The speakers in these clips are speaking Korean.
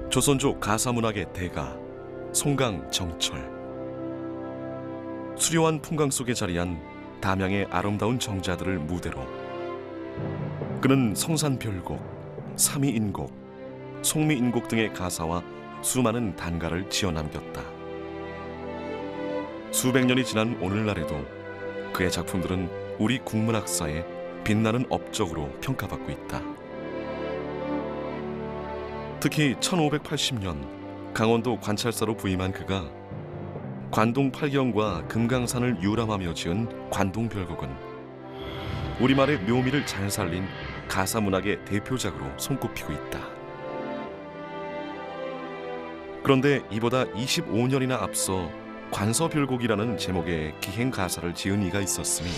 조선족 가사문학의 대가 송강정철. 수려한 풍광 속에 자리한 담양의 아름다운 정자들을 무대로 그는 성산별곡, 삼위인곡, 송미인곡 등의 가사와 수많은 단가를 지어남겼다. 수백 년이 지난 오늘날에도 그의 작품들은 우리 국문학사의 빛나는 업적으로 평가받고 있다. 특히 1580년 강원도 관찰사로 부임한 그가 관동 팔경과 금강산을 유람하며 지은 관동별곡은 우리말의 묘미를 잘 살린 가사문학의 대표작으로 손꼽히고 있다. 그런데 이보다 25년이나 앞서 관서별곡이라는 제목의 기행가사를 지은 이가 있었으니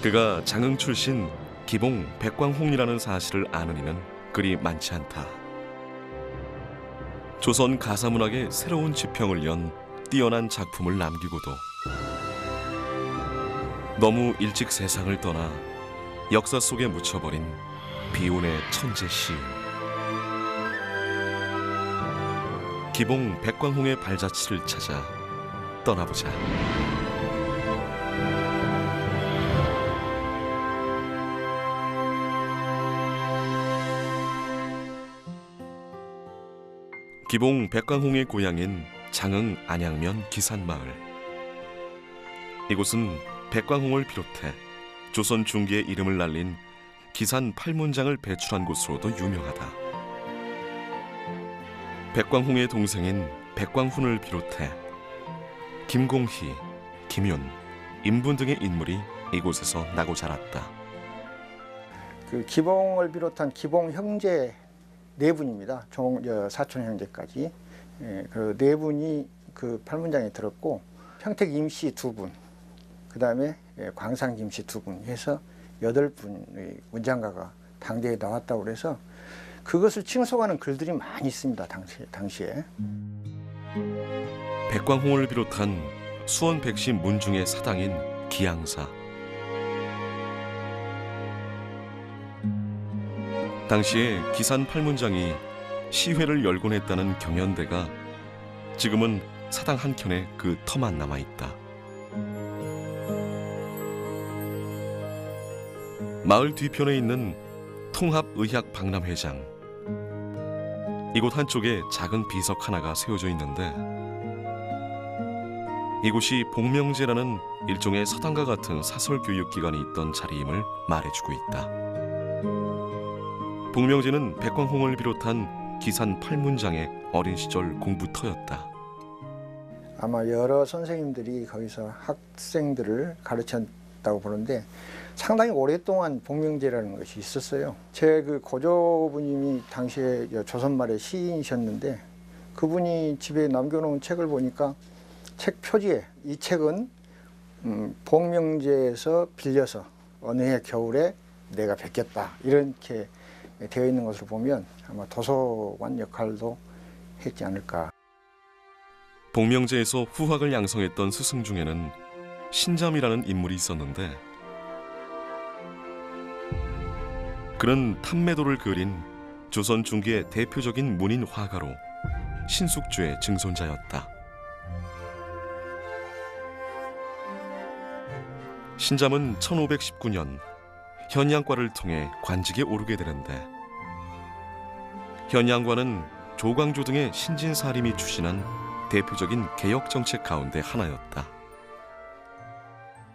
그가 장흥 출신 기봉 백광홍이라는 사실을 아는 이는 그리 많지 않다. 조선 가사문학의 새로운 지평을 연 뛰어난 작품을 남기고도 너무 일찍 세상을 떠나 역사 속에 묻혀버린 비운의 천재 시인. 기봉 백광홍의 발자취를 찾아 떠나보자. 기봉 백광홍의 고향인 장흥 안양면 기산마을. 이곳은 백광홍을 비롯해 조선 중기의 이름을 날린 기산 팔문장을 배출한 곳으로도 유명하다. 백광홍의 동생인 백광훈을 비롯해 김공희, 김윤, 임분 등의 인물이 이곳에서 나고 자랐다. 그 기봉을 비롯한 기봉 형제 네 분입니다. 사촌 형제까지. 그 네 분이 그 팔문장에 들었고 평택 임씨 두 분, 그 다음에 광산 김씨 두 분 해서 8분의 문장가가 당대에 나왔다고 그래서 그것을 칭송하는 글들이 많이 있습니다. 당시에. 백광홍을 비롯한 수원 백시 문중의 사당인 기양사. 당시에 기산 팔문장이 시회를 열곤 했다는 경연대가 지금은 사당 한켠에 그 터만 남아있다. 마을 뒤편에 있는 통합의학박람회장. 이곳 한쪽에 작은 비석 하나가 세워져 있는데 이곳이 복명제라는 일종의 서당과 같은 사설교육기관이 있던 자리임을 말해주고 있다. 복명제는 백광홍을 비롯한 기산 팔문장의 어린 시절 공부터였다. 아마 여러 선생님들이 거기서 학생들을 가르쳤다고 보는데 상당히 오랫동안 복명제라는 것이 있었어요. 제 그 고조부님이 당시에 조선 말의 시인이셨는데 그분이 집에 남겨놓은 책을 보니까 책 표지에 이 책은 복명제에서 빌려서 어느 해 겨울에 내가 베꼈다 이렇게 되어 있는 것을 보면 아마 도서관 역할도 했지 않을까. 복명제에서 후학을 양성했던 스승 중에는 신잠이라는 인물이 있었는데 그는 탐매도를 그린 조선 중기의 대표적인 문인 화가로 신숙주의 증손자였다. 신잠은 1519년 현양과를 통해 관직에 오르게 되는데 현양과는 조광조 등의 신진사림이 추진한 대표적인 개혁 정책 가운데 하나였다.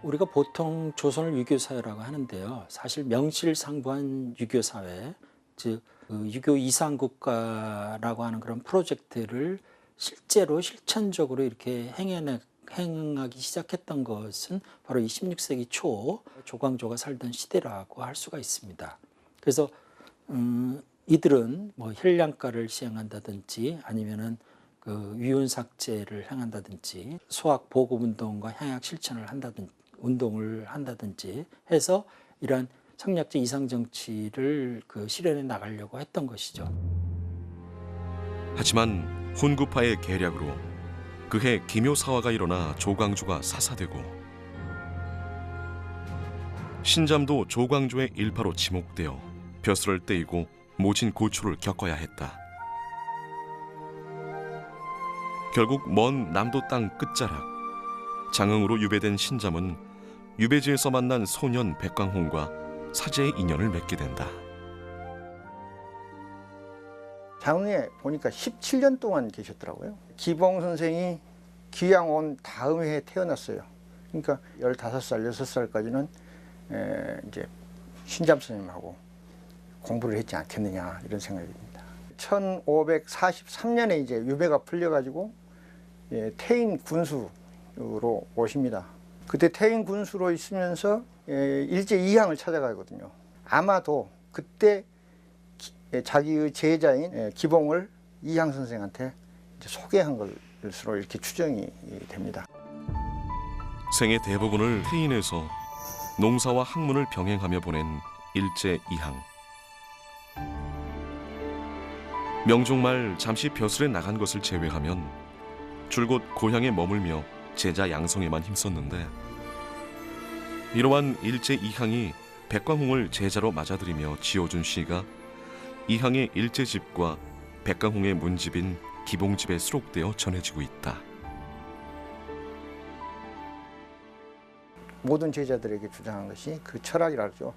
우리가 보통 조선을 유교사회라고 하는데요. 사실 명실상부한 유교사회, 즉 유교 이상국가라고 하는 그런 프로젝트를 실제로 실천적으로 이렇게 행하기 시작했던 것은 바로 이 16세기 초 조광조가 살던 시대라고 할 수가 있습니다. 그래서 이들은 뭐 혈량가를 시행한다든지 아니면은 그 위훈삭제를 행한다든지 수학 보급 운동과 향약 실천을 운동을 한다든지 해서 이러한 성략제 이상 정치를 실현해 나가려고 했던 것이죠. 하지만 훈구파의 계략으로 그해 기묘사화가 일어나 조광조가 사사되고 신잠도 조광조의 일파로 지목되어 벼슬을 떼이고 모진 고초를 겪어야 했다. 결국 먼 남도 땅 끝자락 장흥으로 유배된 신잠은 유배지에서 만난 소년 백광홍과 사제의 인연을 맺게 된다. 장흥에 보니까 17년 동안 계셨더라고요. 기봉 선생이 귀양 온 다음 해에 태어났어요. 그러니까 15살, 6살까지는 이제 신잠 선생님하고 공부를 했지 않겠느냐 이런 생각이 듭니다. 1543년에 이제 유배가 풀려가지고 태인 군수로 오십니다. 그때 태인 군수로 있으면서 일제 이항을 찾아가거든요. 아마도 그때 자기의 제자인 기봉을 이항 선생한테 이제 소개한 것으로 이렇게 추정이 됩니다. 생애 대부분을 태인에서 농사와 학문을 병행하며 보낸 일제 이항. 명종 말 잠시 벼슬에 나간 것을 제외하면 줄곧 고향에 머물며 제자 양성에만 힘썼는데, 이러한 일제 이항이 백광홍을 제자로 맞아들이며 지어준 시가 이항의 일제집과 백광홍의 문집인 기봉집에 수록되어 전해지고 있다. 모든 제자들에게 주장한 것이 그 철학이라죠.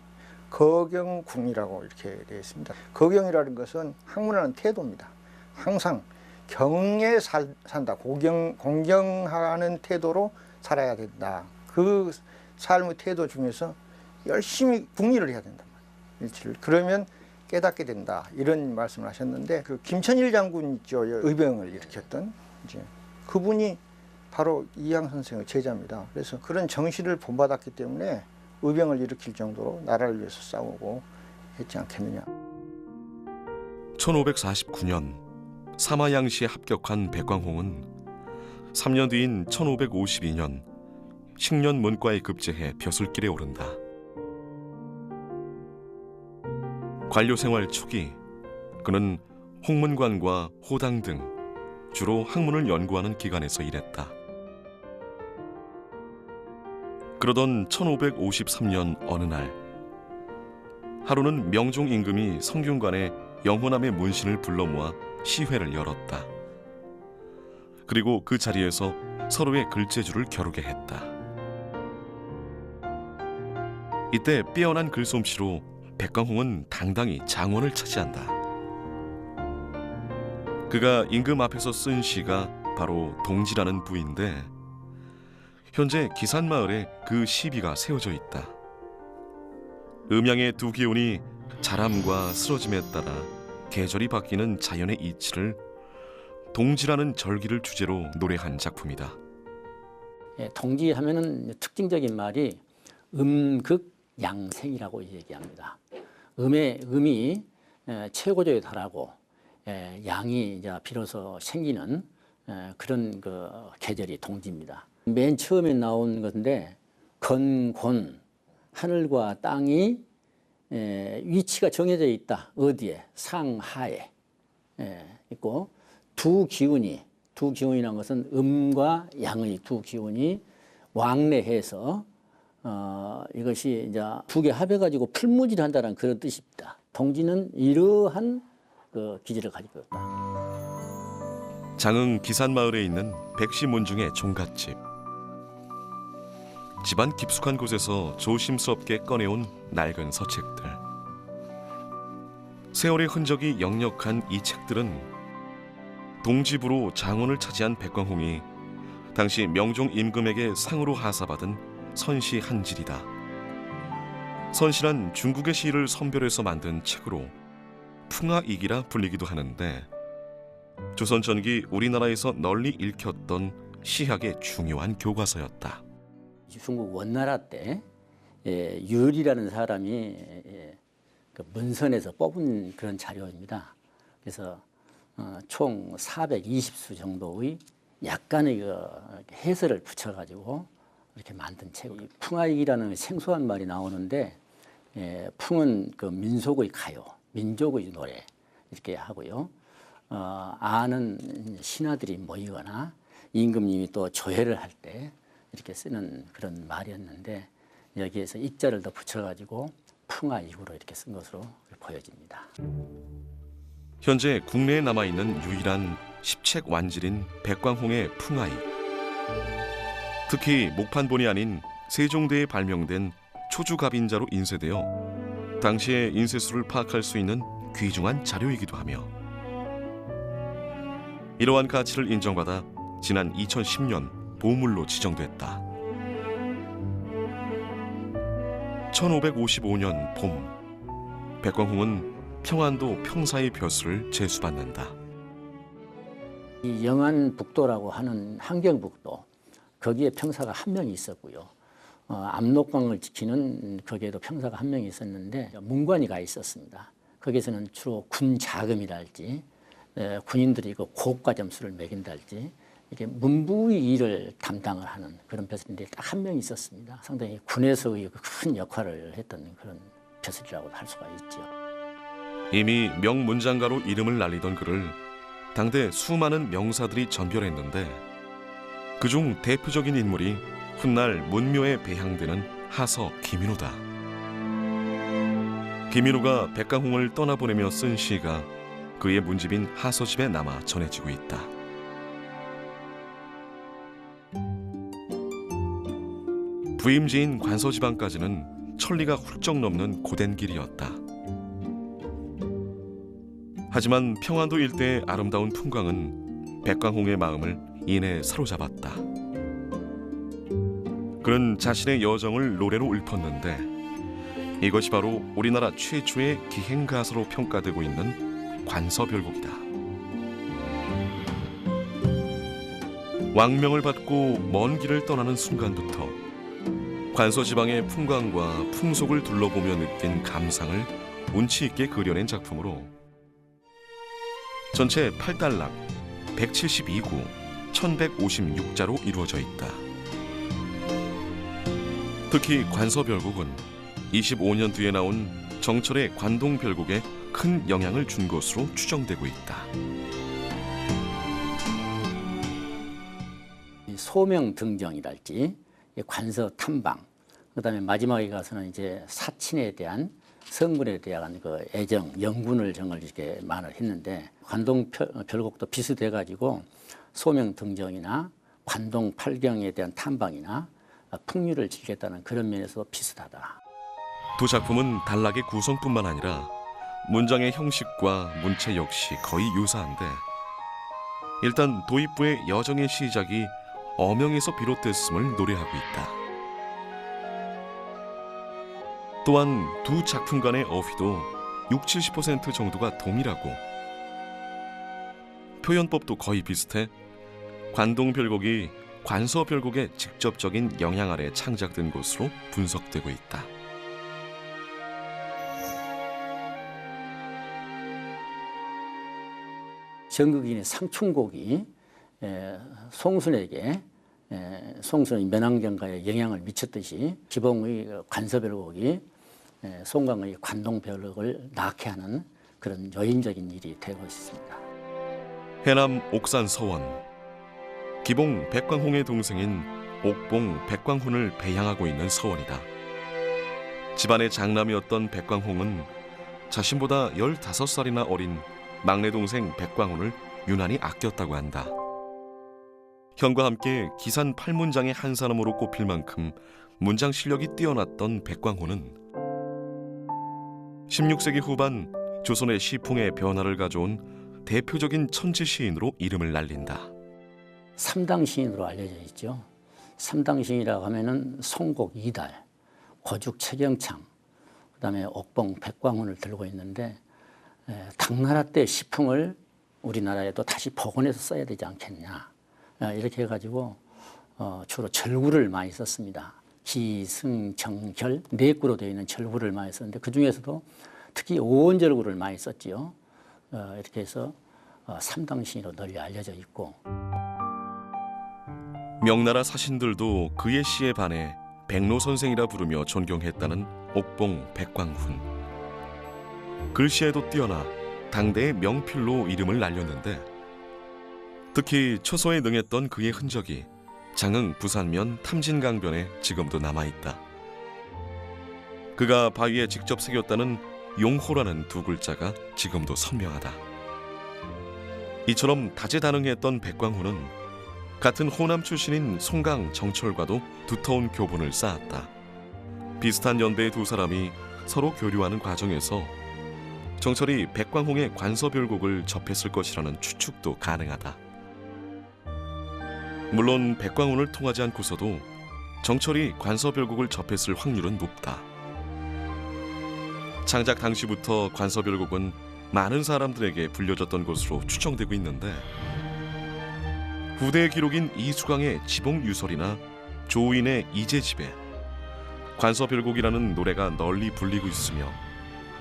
거경궁이라고 이렇게 되어 있습니다. 거경이라는 것은 학문하는 태도입니다. 항상 경에 산다. 공경하는 태도로 살아야 된다. 그 삶의 태도 중에서 열심히 궁리를 해야 된단 말이에요. 일치를. 그러면 깨닫게 된다. 이런 말씀을 하셨는데, 그 김천일 장군 있죠. 의병을 일으켰던 이제 그분이 바로 이항 선생의 제자입니다. 그래서 그런 정신을 본받았기 때문에 의병을 일으킬 정도로 나라를 위해서 싸우고 했지 않겠느냐. 1549년 사마양시에 합격한 백광홍은 3년 뒤인 1552년 식년 문과에 급제해 벼슬길에 오른다. 관료 생활 초기 그는 홍문관과 호당 등 주로 학문을 연구하는 기관에서 일했다. 그러던 1553년 어느 날, 하루는 명종 임금이 성균관에 영호남의 문신을 불러 모아 시회를 열었다. 그리고 그 자리에서 서로의 글재주를 겨루게 했다. 이때 빼어난 글솜씨로 백광홍은 당당히 장원을 차지한다. 그가 임금 앞에서 쓴 시가 바로 동지라는 부인데, 현재 기산마을에 그 시비가 세워져 있다. 음양의 두 기운이 자람과 쓰러짐에 따라 계절이 바뀌는 자연의 이치를 동지라는 절기를 주제로 노래한 작품이다. 동지하면은 특징적인 말이 음극양생이라고 얘기합니다. 음이 최고조에 달하고 양이 이제 비로소 생기는 그런 그 계절이 동지입니다. 맨 처음에 나온 건데, 건곤, 하늘과 땅이 위치가 정해져 있다. 어디에? 상하에 있고, 두 기운이라는 것은 음과 양의 두 기운이 왕래해서 이것이 이제 두 개 합해가지고 풀무질한다는 그런 뜻입니다. 동지는 이러한 그 기질을 가지고 있다. 장흥 기산마을에 있는 백시문중의 종갓집. 집안 깊숙한 곳에서 조심스럽게 꺼내온 낡은 서책들. 세월의 흔적이 역력한 이 책들은 동집으로 장원을 차지한 백광홍이 당시 명종 임금에게 상으로 하사받은 선시 한 질이다. 선시란 중국의 시를 선별해서 만든 책으로 풍하익이라 불리기도 하는데, 조선 전기 우리나라에서 널리 읽혔던 시학의 중요한 교과서였다. 중국 원나라 때 유리라는 사람이 그 문선에서 뽑은 그런 자료입니다. 그래서 총 420수 정도의 약간의 그 해설을 붙여가지고 이렇게 만든 책. 풍하익이라는 생소한 말이 나오는데, 풍은 그 민속의 가요, 민족의 노래 이렇게 하고요. 아는 신하들이 모이거나 임금님이 또 조회를 할 때 이렇게 쓰는 그런 말이었는데, 여기에서 익자를 더 붙여가지고 풍하익으로 이렇게 쓴 것으로 보여집니다. 현재 국내에 남아있는 유일한 십책 완질인 백광홍의 풍아익. 특히 목판본이 아닌 세종대에 발명된 초주갑인자로 인쇄되어 당시의 인쇄수를 파악할 수 있는 귀중한 자료이기도 하며 이러한 가치를 인정받아 지난 2010년 보물로 지정됐다. 1555년 봄, 백광홍은 평안도 평사의 벼슬을 제수받는다. 이 영안북도라고 하는 함경북도, 거기에 평사가 한 명이 있었고요. 압록강을 지키는 거기에도 평사가 한 명이 있었는데 문관이 가 있었습니다. 거기서는 주로 군 자금이랄지 군인들이 그 고가 점수를 매긴달지 이게 문부의 일을 담당을 하는 그런 벼슬인데 딱 한 명이 있었습니다. 상당히 군에서의 큰 역할을 했던 그런 벼슬이라고 할 수가 있죠. 이미 명문장가로 이름을 날리던 그를 당대 수많은 명사들이 전별했는데 그중 대표적인 인물이 훗날 문묘에 배향되는 하서 김인호다. 김인호가 백광홍을 떠나보내며 쓴 시가 그의 문집인 하서집에 남아 전해지고 있다. 부임지인 관서지방까지는 천리가 훌쩍 넘는 고된 길이었다. 하지만 평안도 일대의 아름다운 풍광은 백광홍의 마음을 이내 사로잡았다. 그는 자신의 여정을 노래로 읊었는데 이것이 바로 우리나라 최초의 기행가사로 평가되고 있는 관서별곡이다. 왕명을 받고 먼 길을 떠나는 순간부터 관서지방의 풍광과 풍속을 둘러보며 느낀 감상을 운치 있게 그려낸 작품으로 전체 8단락, 172구, 1156자로 이루어져 있다. 특히 관서별곡은 25년 뒤에 나온 정철의 관동별곡에 큰 영향을 준 것으로 추정되고 있다. 소명 등정이랄지 관서 탐방, 그다음에 마지막에 가서는 이제 사친에 대한 성군에 대한 그 애정, 영군을 정을 이렇게 말을 했는데 관동 별곡도 비슷해 가지고 소명 등정이나 관동 팔경에 대한 탐방이나 풍류를 즐겼다는 그런 면에서 비슷하다. 두 작품은 단락의 구성뿐만 아니라 문장의 형식과 문체 역시 거의 유사한데 일단 도입부의 여정의 시작이 어명에서 비롯됐음을 노래하고 있다. 또한 두 작품 간의 어휘도 60-70% 정도가 동일하고 표현법도 거의 비슷해 관동별곡이 관서별곡의 직접적인 영향 아래 창작된 것으로 분석되고 있다. 정극인의 상충곡이 송순에게 송순의 면왕정가에 영향을 미쳤듯이 기봉의 관서별곡이 송강의 관동별곡을 낳게 하는 그런 요인적인 일이 되고 있습니다. 해남 옥산 서원, 기봉 백광홍의 동생인 옥봉 백광훈을 배양하고 있는 서원이다. 집안의 장남이었던 백광홍은 자신보다 15살이나 어린 막내 동생 백광훈을 유난히 아꼈다고 한다. 형과 함께 기산 8문장의 한 사람으로 꼽힐 만큼 문장 실력이 뛰어났던 백광훈은 16세기 후반 조선의 시풍의 변화를 가져온 대표적인 천재 시인으로 이름을 날린다. 삼당 시인으로 알려져 있죠. 삼당 시인이라고 하면은 송곡 이달, 고죽 최경창, 그다음에 옥봉 백광훈을 들고 있는데 당나라 때 시풍을 우리나라에도 다시 복원해서 써야 되지 않겠냐 이렇게 해가지고 주로 절구를 많이 썼습니다. 기승정결 네 구로 되어 있는 절구를 많이 썼는데 그 중에서도 특히 오원절구를 많이 썼지요. 이렇게 해서 삼당 시인으로 널리 알려져 있고 명나라 사신들도 그의 시에 반해 백로 선생이라 부르며 존경했다는 옥봉 백광훈. 글씨에도 뛰어나 당대의 명필로 이름을 날렸는데 특히 초서에 능했던 그의 흔적이 장흥 부산면 탐진강변에 지금도 남아있다. 그가 바위에 직접 새겼다는 용호라는 두 글자가 지금도 선명하다. 이처럼 다재다능했던 백광호는 같은 호남 출신인 송강 정철과도 두터운 교분을 쌓았다. 비슷한 연배의 두 사람이 서로 교류하는 과정에서 정철이 백광홍의 관서별곡을 접했을 것이라는 추측도 가능하다. 물론 백광홍을 통하지 않고서도 정철이 관서별곡을 접했을 확률은 높다. 창작 당시부터 관서별곡은 많은 사람들에게 불려졌던 것으로 추정되고 있는데 후대의 기록인 이수강의 지봉유설이나 조인의 이제집에 관서별곡이라는 노래가 널리 불리고 있으며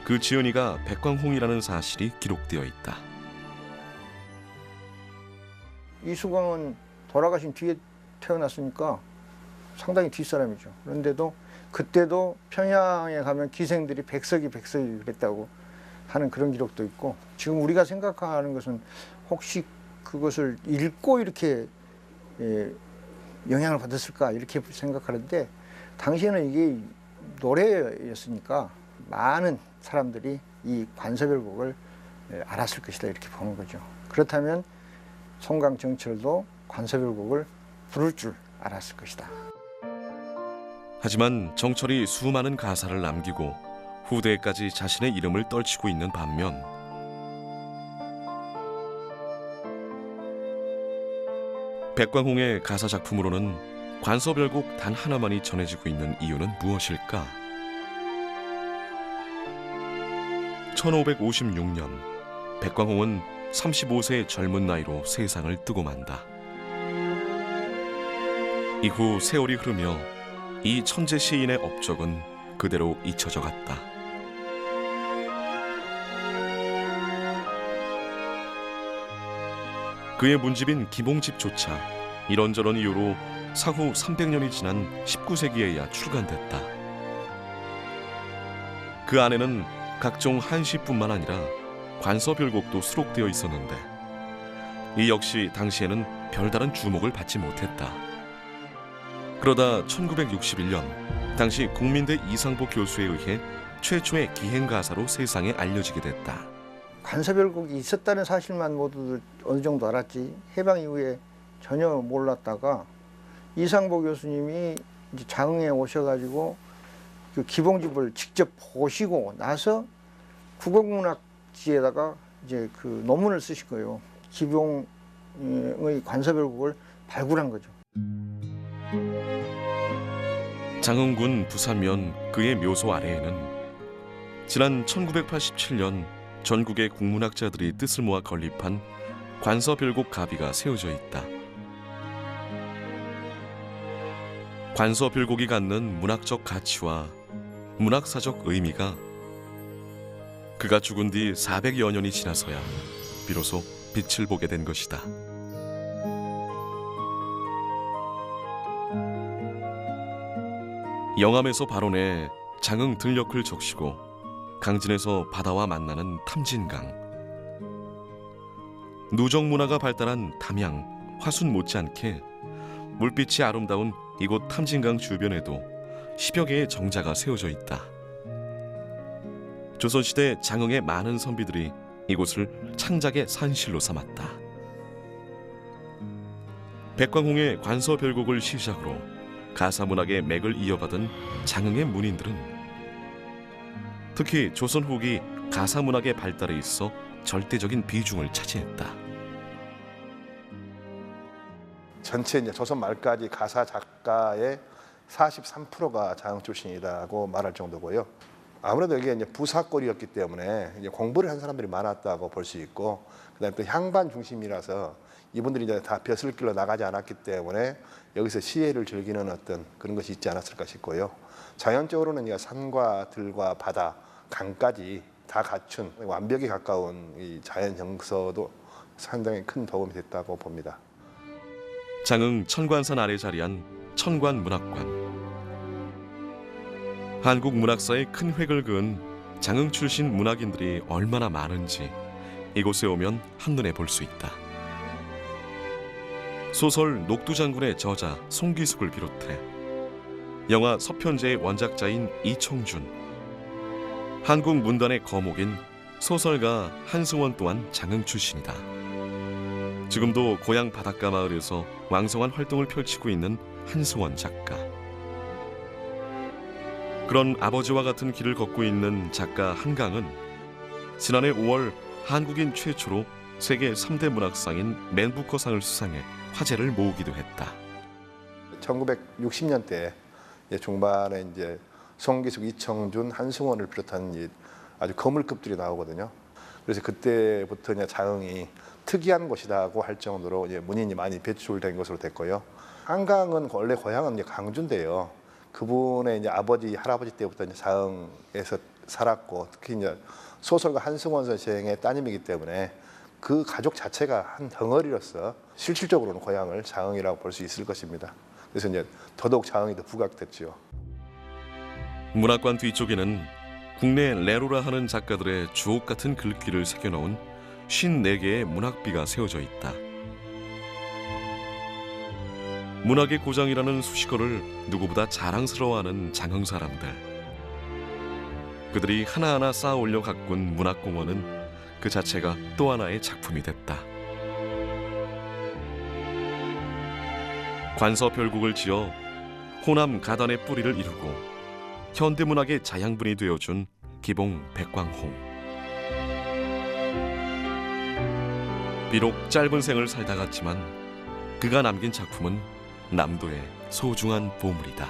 그 지은이가 백광홍이라는 사실이 기록되어 있다. 이수광은 돌아가신 뒤에 태어났으니까 상당히 뒷사람이죠. 그런데도 그때도 평양에 가면 기생들이 백석이 그랬다고 하는 그런 기록도 있고, 지금 우리가 생각하는 것은 혹시 그것을 읽고 이렇게 영향을 받았을까 이렇게 생각하는데, 당시에는 이게 노래였으니까 많은 사람들이 이 관서별곡을 알았을 것이다 이렇게 보는 거죠. 그렇다면 송강 정철도 관서별곡을 부를 줄 알았을 것이다. 하지만 정철이 수많은 가사를 남기고 후대에까지 자신의 이름을 떨치고 있는 반면 백광홍의 가사 작품으로는 관서별곡 단 하나만이 전해지고 있는 이유는 무엇일까? 1556년 백광홍은 35세의 젊은 나이로 세상을 뜨고 만다. 이후 세월이 흐르며 이 천재 시인의 업적은 그대로 잊혀져 갔다. 그의 문집인 기봉집조차 이런저런 이유로 사후 300년이 지난 19세기에야 출간됐다. 그 안에는 각종 한시뿐만 아니라 관서별곡도 수록되어 있었는데 이 역시 당시에는 별다른 주목을 받지 못했다. 그러다 1961년 당시 국민대 이상보 교수에 의해 최초의 기행가사로 세상에 알려지게 됐다. 관서별곡이 있었다는 사실만 모두들 어느 정도 알았지, 해방 이후에 전혀 몰랐다가 이상보 교수님이 이제 장흥에 오셔가지고 그 기봉집을 직접 보시고 나서 국어문학지에다가 이제 그 논문을 쓰신 거예요. 기봉의 관서별곡을 발굴한 거죠. 장흥군 부산면 그의 묘소 아래에는 지난 1987년 전국의 국문학자들이 뜻을 모아 건립한 관서별곡 가비가 세워져 있다. 관서별곡이 갖는 문학적 가치와 문학사적 의미가 그가 죽은 뒤 400여 년이 지나서야 비로소 빛을 보게 된 것이다. 영암에서 발원해 장흥 들녘을 적시고 강진에서 바다와 만나는 탐진강, 누적 문화가 발달한 담양, 화순 못지않게 물빛이 아름다운 이곳 탐진강 주변에도 10여 개의 정자가 세워져 있다. 조선시대 장흥의 많은 선비들이 이곳을 창작의 산실로 삼았다. 백광홍의 관서별곡을 시작으로 가사문학의 맥을 이어받은 장흥의 문인들은 특히 조선 후기 가사문학의 발달에 있어 절대적인 비중을 차지했다. 전체 이제 조선 말까지 가사 작가의 43%가 장흥 출신이라고 말할 정도고요. 아무래도 이게 이제 부사골이었기 때문에 이제 공부를 한 사람들이 많았다고 볼 수 있고, 그다음에 또 향반 중심이라서 이분들이 이제 다 벼슬길로 나가지 않았기 때문에 여기서 시혜를 즐기는 어떤 그런 것이 있지 않았을까 싶고요. 자연적으로는 이제 산과 들과 바다, 강까지 다 갖춘 완벽에 가까운 이 자연 형서도 상당히 큰 도움이 됐다고 봅니다. 장흥 천관산 아래 자리한 천관문학관. 한국 문학사에 큰 획을 그은 장흥 출신 문학인들이 얼마나 많은지 이곳에 오면 한눈에 볼 수 있다. 소설 녹두장군의 저자 송기숙을 비롯해 영화 서편제의 원작자인 이청준, 한국 문단의 거목인 소설가 한승원 또한 장흥 출신이다. 지금도 고향 바닷가 마을에서 왕성한 활동을 펼치고 있는 한승원 작가. 그런 아버지와 같은 길을 걷고 있는 작가 한강은 지난해 5월 한국인 최초로 세계 3대 문학상인 맨 부커상을 수상해 화제를 모으기도 했다. 1960년대 중반에 이제 송기숙, 이청준, 한승원을 비롯한 아주 거물급들이 나오거든요. 그래서 그때부터 이제 자흥이 특이한 곳이라고 할 정도로 이제 문인이 많이 배출된 것으로 됐고요. 한강은 원래 고향은 이제 강주인데요. 그분의 이제 아버지, 할아버지 때부터 이제 자흥에서 살았고, 특히 이제 소설가 한승원 선생의 따님이기 때문에 그 가족 자체가 한 덩어리로서 실질적으로는 고향을 자흥이라고 볼 수 있을 것입니다. 그래서 이제 더더욱 자흥이 더 부각됐죠. 문학관 뒤쪽에는 국내 레로라 하는 작가들의 주옥 같은 글귀를 새겨놓은 54개의 문학비가 세워져 있다. 문학의 고장이라는 수식어를 누구보다 자랑스러워하는 장흥 사람들. 그들이 하나하나 쌓아 올려 가꾼 문학공원은 그 자체가 또 하나의 작품이 됐다. 관서별곡을 지어 호남 가단의 뿌리를 이루고 현대문학의 자양분이 되어준 기봉 백광홍. 비록 짧은 생을 살다 갔지만 그가 남긴 작품은 남도의 소중한 보물이다.